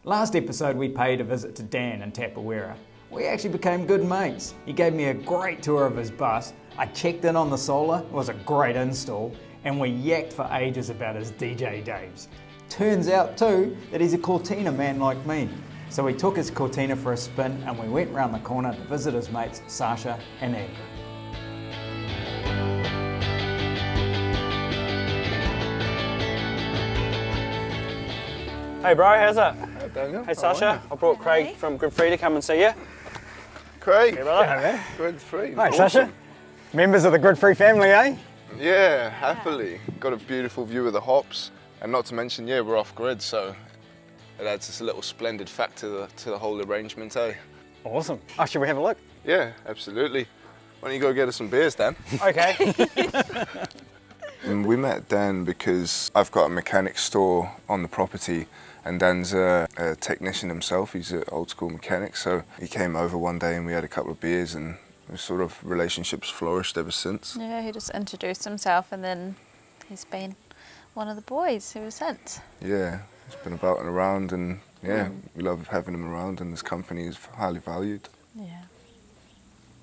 Last episode we paid a visit to Dan in Tapawera. We actually became good mates. He gave me a great tour of his bus, I checked in on the solar, it was a great install, and we yacked for ages about his DJ days. Turns out too that he's a Cortina man like me. So we took his Cortina for a spin and we went round the corner to visit his mates Sasha and Andrew. Hey bro, how's it? Hey Daniel. Hey Sasha, I brought Craig from GridFree to come and see you. Craig. Hey brother. Hello. GridFree. Hi, Awesome. Sasha. Members of the GridFree family, eh? Yeah, happily. Got a beautiful view of the hops, and not to mention, yeah, we're off grid, so it adds this little splendid fact to the whole arrangement, eh? Awesome. Oh, should we have a look? Yeah, absolutely. Why don't you go get us some beers, Dan? Okay. And we met Dan because I've got a mechanic store on the property, and Dan's a technician himself. He's an old school mechanic, so he came over one day and we had a couple of beers, and sort of relationships flourished ever since. Yeah, he just introduced himself and then he's been one of the boys ever since. Yeah, he's been about and around, and yeah, we love having him around, and his company is highly valued. Yeah.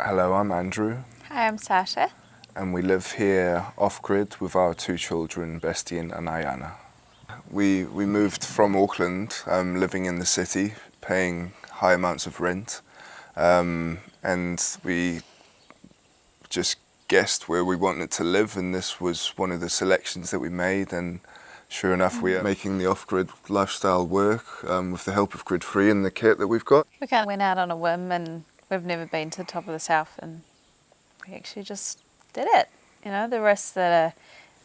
Hello, I'm Andrew, Hi, I'm Sasha. and we live here off-grid with our two children, Bestie and Ayana. We moved from Auckland, living in the city, paying high amounts of rent, and we just guessed where we wanted to live, and this was one of the selections that we made, and sure enough we are making the off-grid lifestyle work with the help of GridFree and the kit that we've got. We kind of went out on a whim and we've never been to the top of the south and we actually just did it. You know, the risks that are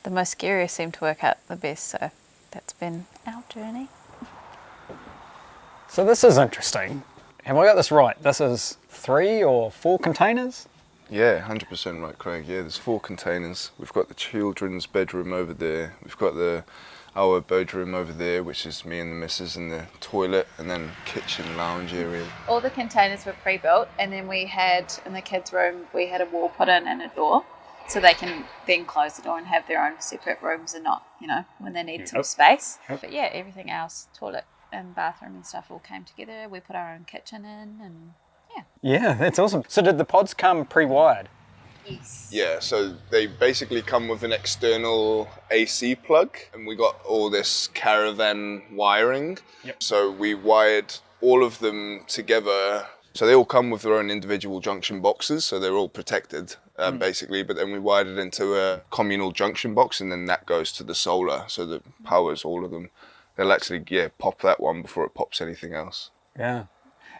the most scary seem to work out the best, so that's been our journey. So this is interesting. Have I got this right? This is 3 or 4 containers? Yeah, 100% right, Craig. Yeah, there's 4 containers. We've got the children's bedroom over there. We've got our bedroom over there, which is me and the missus, and the toilet, and then kitchen lounge area. All the containers were pre-built and then we had, in the kids' room, we had a wall put in and a door so they can then close the door and have their own separate rooms and not, you know, when they need some space. But yeah, everything else, toilet and bathroom and stuff all came together. We put our own kitchen in and Yeah, that's awesome. So did the pods come pre-wired? yes. Yeah, so they basically come with an external AC plug, and we got all this caravan wiring. Yep. So we wired all of them together. So they all come with their own individual junction boxes, so they're all protected basically, but then we wired it into a communal junction box, and then that goes to the solar, so that powers all of them. They'll actually, pop that one before it pops anything else. Yeah.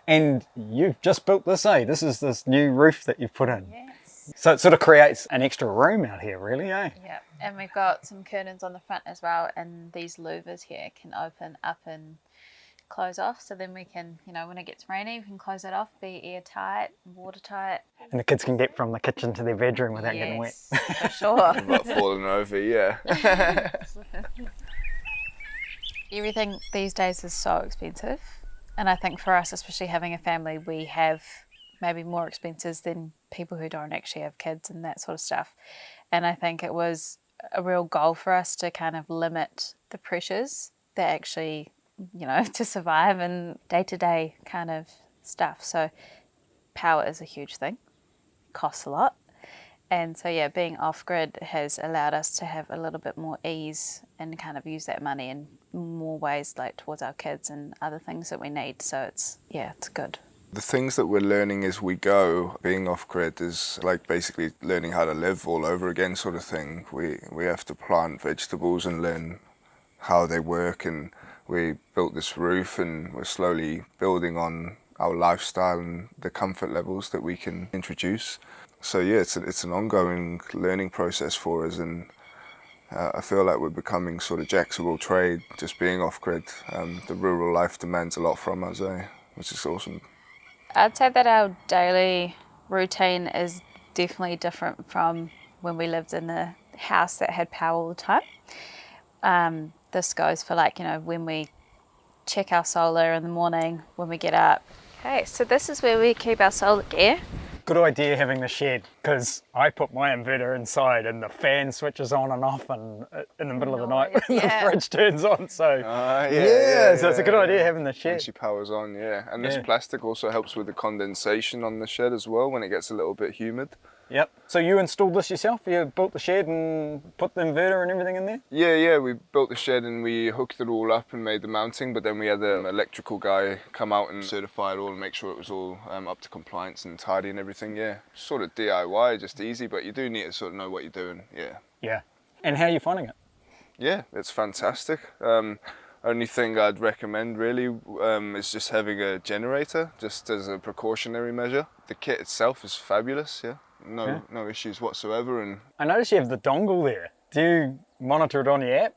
And you've just built this, eh? This is this new roof that you've put in. Yes. So it sort of creates an extra room out here, really, eh? Yeah, and we've got some curtains on the front as well, and these louvers here can open up and close off, so then we can, you know, when it gets rainy, we can close it off, be airtight, watertight. And the kids can get from the kitchen to their bedroom without getting wet. Yes, for sure. Not falling over, yeah. Everything these days is so expensive, and I think for us, especially having a family, we have maybe more expenses than people who don't actually have kids and that sort of stuff. And I think it was a real goal for us to kind of limit the pressures that actually, you know, to survive and day-to-day kind of stuff. So power is a huge thing, it costs a lot. And so, yeah, being off-grid has allowed us to have a little bit more ease and kind of use that money in more ways, like towards our kids and other things that we need. So it's good. The things that we're learning as we go, being off-grid, is like basically learning how to live all over again sort of thing. We have to plant vegetables and learn how they work, and we built this roof, and we're slowly building on our lifestyle and the comfort levels that we can introduce. So yeah, it's an ongoing learning process for us, and I feel like we're becoming sort of jacks of all trade, just being off-grid. The rural life demands a lot from us, which is awesome. I'd say that our daily routine is definitely different from when we lived in a house that had power all the time. This goes for, like, you know, when we check our solar in the morning, when we get up. Okay, so this is where we keep our solar gear. Good idea having the shed, because I put my inverter inside and the fan switches on and off and in the middle of the night when the fridge turns on. So so it's a good idea having the shed. When she powers on, and this plastic also helps with the condensation on the shed as well when it gets a little bit humid. Yep. So you installed this yourself? You built the shed and put the inverter and everything in there? Yeah, we built the shed and we hooked it all up and made the mounting, but then we had an electrical guy come out and certify it all and make sure it was all up to compliance and tidy and everything, Sort of DIY, just easy, but you do need to sort of know what you're doing, Yeah. And how are you finding it? Yeah, it's fantastic. Only thing I'd recommend really is just having a generator, just as a precautionary measure. The kit itself is fabulous, no issues whatsoever. And I noticed you have the dongle there. Do you monitor it on your app?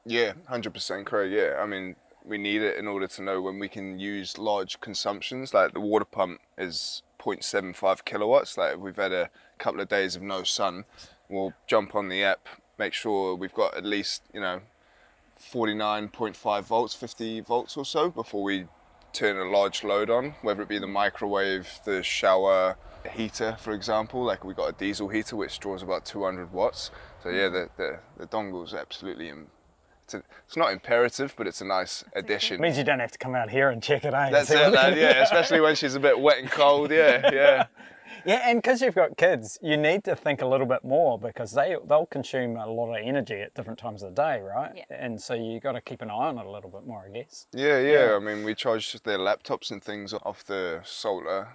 Yeah, 100% correct, I mean, we need it in order to know when we can use large consumptions. Like the water pump is 0.75 kilowatts. Like if we've had a couple of days of no sun, we'll jump on the app, make sure we've got at least, 49.5 volts, 50 volts or so before we turn a large load on, whether it be the microwave, the shower, the heater, for example. Like we got a diesel heater which draws about 200 watts. So the dongle's absolutely, it's not imperative, but it's a nice addition. It means you don't have to come out here and check it out. That's it, lad, especially when she's a bit wet and cold, Yeah, and because you've got kids, you need to think a little bit more because they'll consume a lot of energy at different times of the day, right? Yeah. And so you got to keep an eye on it a little bit more, I guess. Yeah. I mean, we charge their laptops and things off the solar.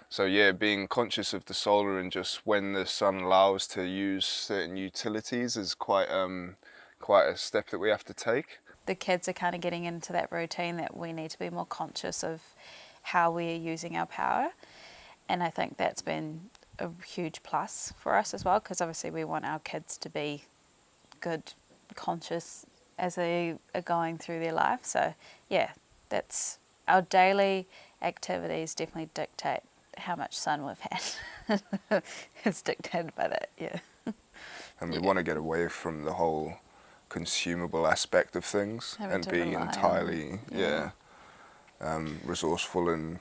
So being conscious of the solar and just when the sun allows to use certain utilities is quite a step that we have to take. The kids are kind of getting into that routine that we need to be more conscious of how we're using our power. And I think that's been a huge plus for us as well, because obviously we want our kids to be good, conscious as they are going through their life. So that's our daily activities definitely dictate how much sun we've had. It's dictated by that, And we want to get away from the whole consumable aspect of things and be entirely resourceful and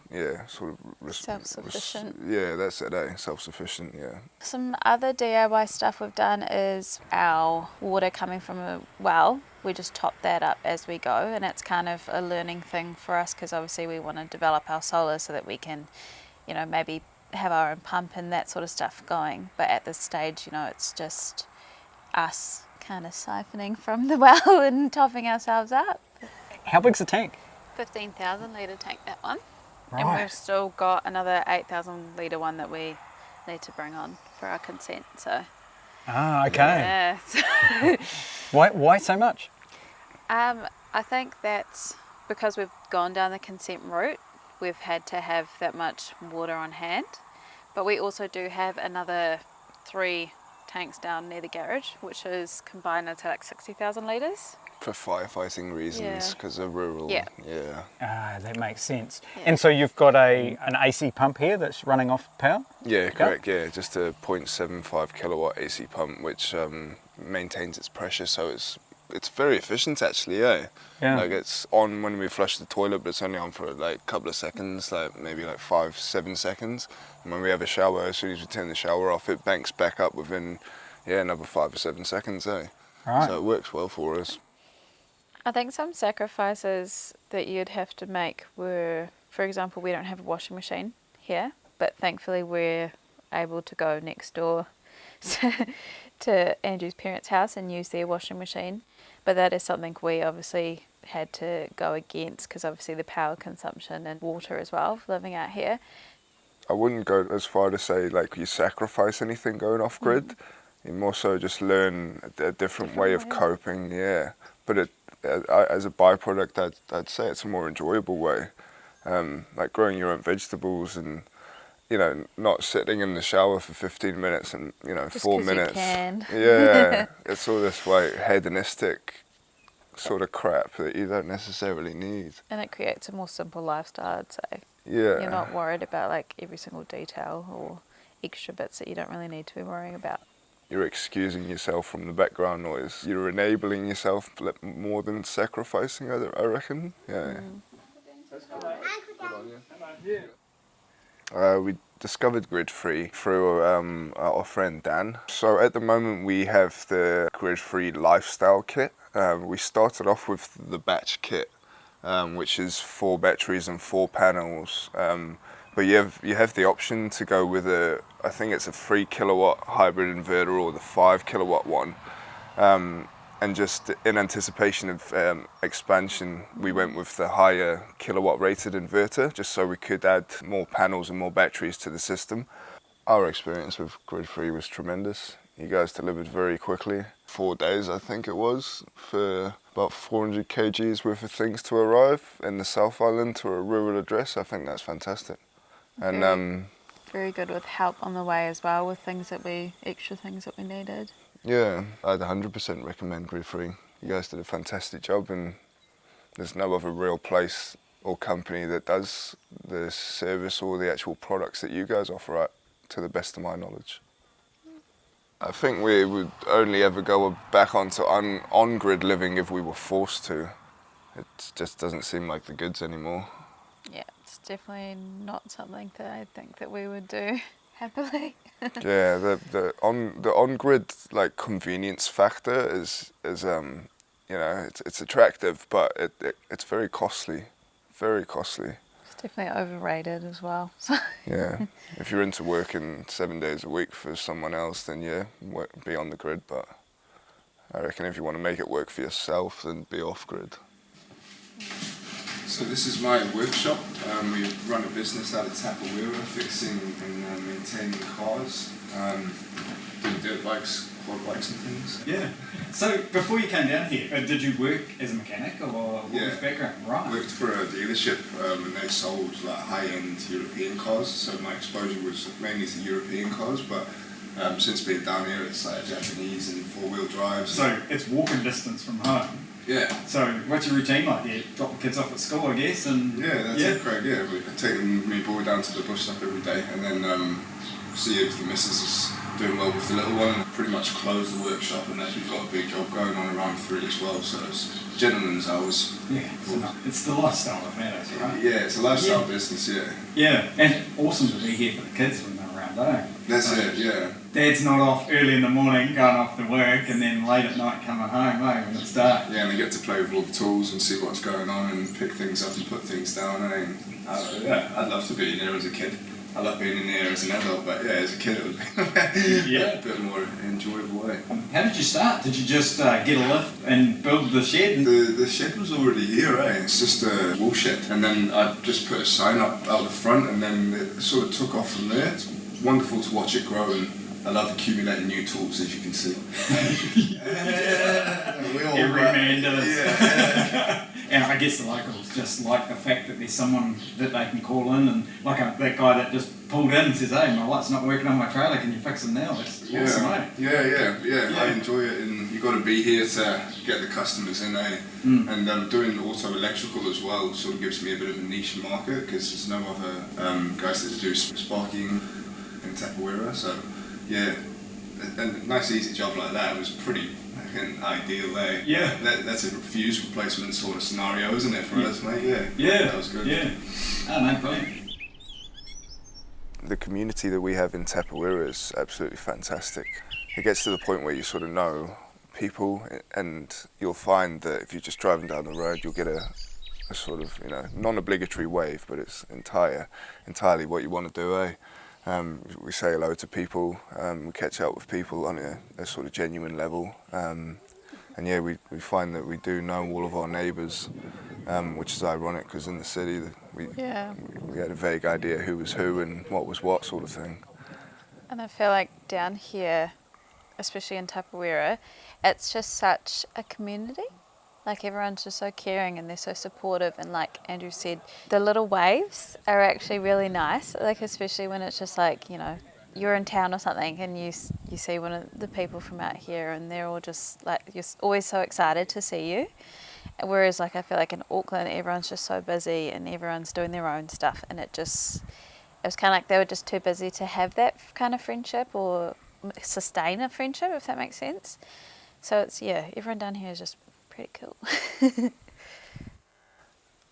sort of self-sufficient. That's it, self-sufficient. Some other DIY stuff we've done is our water coming from a well. We just top that up as we go, and it's kind of a learning thing for us because obviously we want to develop our solar so that we can, maybe have our own pump and that sort of stuff going. But at this stage, it's just us kind of siphoning from the well and topping ourselves up. How big's the tank? 15,000 litre tank, that one. Right. And we've still got another 8,000 litre one that we need to bring on for our consent. So. Ah, okay. Yeah. Why so much? I think that's because we've gone down the consent route. We've had to have that much water on hand. But we also do have another 3 tanks down near the garage, which is combined into like 60,000 litres. For firefighting reasons, because they're rural. Yeah. Ah, that makes sense. Yeah. And so you've got an AC pump here that's running off power? Yeah, correct. Yeah, just a 0.75 kilowatt AC pump, which maintains its pressure, so it's very efficient actually. Yeah. Like it's on when we flush the toilet, but it's only on for like a couple of seconds, like maybe like 5-7 seconds. And when we have a shower, as soon as we turn the shower off, it banks back up within another 5 or 7 seconds. Right. So it works well for us. I think some sacrifices that you'd have to make were, for example, we don't have a washing machine here, but thankfully we're able to go next door to Andrew's parents' house and use their washing machine. But that is something we obviously had to go against because obviously the power consumption and water as well, living out here. I wouldn't go as far to say like you sacrifice anything going off grid. You more so just learn a different way of coping, But as a byproduct, I'd say it's a more enjoyable way. Like growing your own vegetables and, not sitting in the shower for 15 minutes and, Just 4 minutes. You can. It's all this like hedonistic sort of crap that you don't necessarily need. And it creates a more simple lifestyle, I'd say. Yeah. You're not worried about like every single detail or extra bits that you don't really need to be worrying about. You're excusing yourself from the background noise. You're enabling yourself more than sacrificing, I reckon. Yeah. Mm. That's good. Good on you. We discovered GridFree through our friend Dan. So at the moment we have the GridFree lifestyle kit. We started off with the batch kit, which is 4 batteries and 4 panels. But you have the option to go with I think it's a 3 kilowatt hybrid inverter or the 5 kilowatt one. And just in anticipation of expansion, we went with the higher kilowatt rated inverter, just so we could add more panels and more batteries to the system. Our experience with GridFree was tremendous. You guys delivered very quickly. 4 days, I think it was, for about 400 kgs worth of things to arrive in the South Island to a rural address. I think that's fantastic. And very good with help on the way as well, with extra things that we needed. Yeah, I'd 100% recommend GridFree. You guys did a fantastic job, and there's no other real place or company that does the service or the actual products that you guys offer at, to the best of my knowledge. I think we would only ever go back onto on-grid living if we were forced to. It just doesn't seem like the goods anymore. Yeah, it's definitely not something that I think that we would do happily. Yeah, the on-grid like convenience factor is you know, it's attractive, but it's very costly, very costly. It's definitely overrated as well. Yeah, if you're into working 7 days a week for someone else, then yeah, be on the grid. But I reckon if you want to make it work for yourself, then be off-grid. So this is my workshop. We run a business out of Tapawera, fixing and maintaining cars, doing dirt bikes, quad bikes and things. Yeah. So before you came down here, did you work as a mechanic, or what was your background? Right. Worked for a dealership and they sold like high-end European cars. So my exposure was mainly to European cars, but since being down here, it's like Japanese and 4-wheel drives. So it's walking distance from home. Yeah. So what's your routine like? You drop the kids off at school, I guess, and yeah, that's it, Craig. Yeah, we take my boy down to the bus stop every day, and then see if the missus is doing well with the little one, and pretty much close the workshop. And as we've got a big job going on around 3 as well, so it's gentleman's hours. Yeah, it's the lifestyle that matters, right? Yeah, it's a lifestyle business. Yeah. Yeah, and awesome to be here for the kids when they're around, eh? That's it. Yeah. Dad's not off early in the morning going off to work, and then late at night coming home, eh, when it's dark. Yeah, and they get to play with all the tools and see what's going on and pick things up and put things down. And yeah, I'd love to be in there as a kid. I love being in there as an adult, but yeah, as a kid it would be a bit more enjoyable way. How did you start? Did you just get a lift and build the shed? The shed was already here, eh? It's just a wool shed. And then I just put a sign up out the front, and then it sort of took off from there. It's wonderful to watch it grow, and I love accumulating new tools, as you can see. Every man does. Yeah. And I guess the locals just like the fact that there's someone that they can call in, and like that guy that just pulled in and says, hey, my light's not working on my trailer, can you fix it now? That's awesome, eh? Yeah. I enjoy it, and you've got to be here to get the customers in, eh? And doing auto electrical as well sort of gives me a bit of a niche market, because there's no other guys that do sparking in Tapawera, so yeah, a nice easy job like that was pretty ideal there. Yeah. That's a fuse replacement sort of scenario, isn't it, for us, mate? Yeah. That was good. Yeah. Oh, no, brilliant. The community that we have in Tapawera is absolutely fantastic. It gets to the point where you sort of know people, and you'll find that if you're just driving down the road, you'll get a sort of, you know, non-obligatory wave, but it's entirely what you want to do, eh? We say hello to people, we catch up with people on a sort of genuine level, and yeah, we find that we do know all of our neighbours, which is ironic, because in the city we had a vague idea who was who and what was what sort of thing. And I feel like down here, especially in Tapawera, it's just such a community. Like, everyone's just so caring and they're so supportive, and like Andrew said, the little waves are actually really nice, like especially when it's just like, you know, you're in town or something and you see one of the people from out here and they're all just like, you're always so excited to see you. Whereas like I feel like in Auckland everyone's just so busy and everyone's doing their own stuff, and it was kind of like they were just too busy to have that kind of friendship or sustain a friendship, if that makes sense. So it's, yeah, everyone down here is just pretty cool.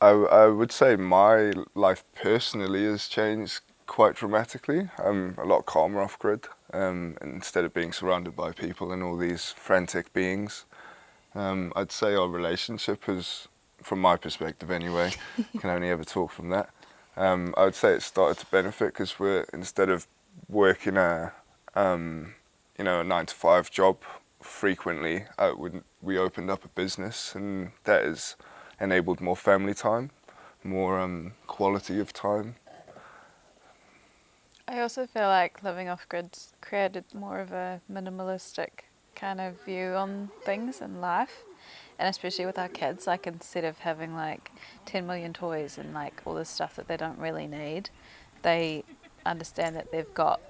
I would say my life personally has changed quite dramatically. I'm a lot calmer off-grid, instead of being surrounded by people and all these frantic beings. I'd say our relationship is, from my perspective anyway, can only ever talk from that. I would say it started to benefit because instead of working a 9-to-5 job frequently, we opened up a business, and that has enabled more family time, more quality of time. I also feel like living off-grid created more of a minimalistic kind of view on things in life, and especially with our kids, like instead of having like 10 million toys and like all this stuff that they don't really need, they understand that they've got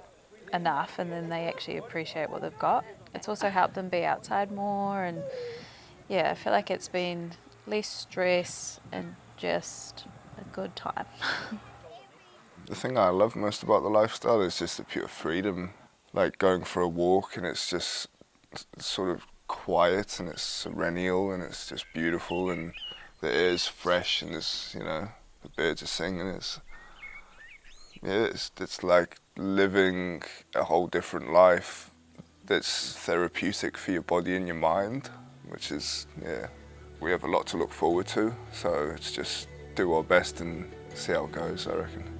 enough, and then they actually appreciate what they've got. It's also helped them be outside more, and yeah, I feel like it's been less stress and just a good time. The thing I love most about the lifestyle is just the pure freedom, like going for a walk and it's just sort of quiet and it's perennial and it's just beautiful and the air's fresh and there's, the birds are singing. It's like living a whole different life that's therapeutic for your body and your mind, which is, we have a lot to look forward to, so it's just do our best and see how it goes, I reckon.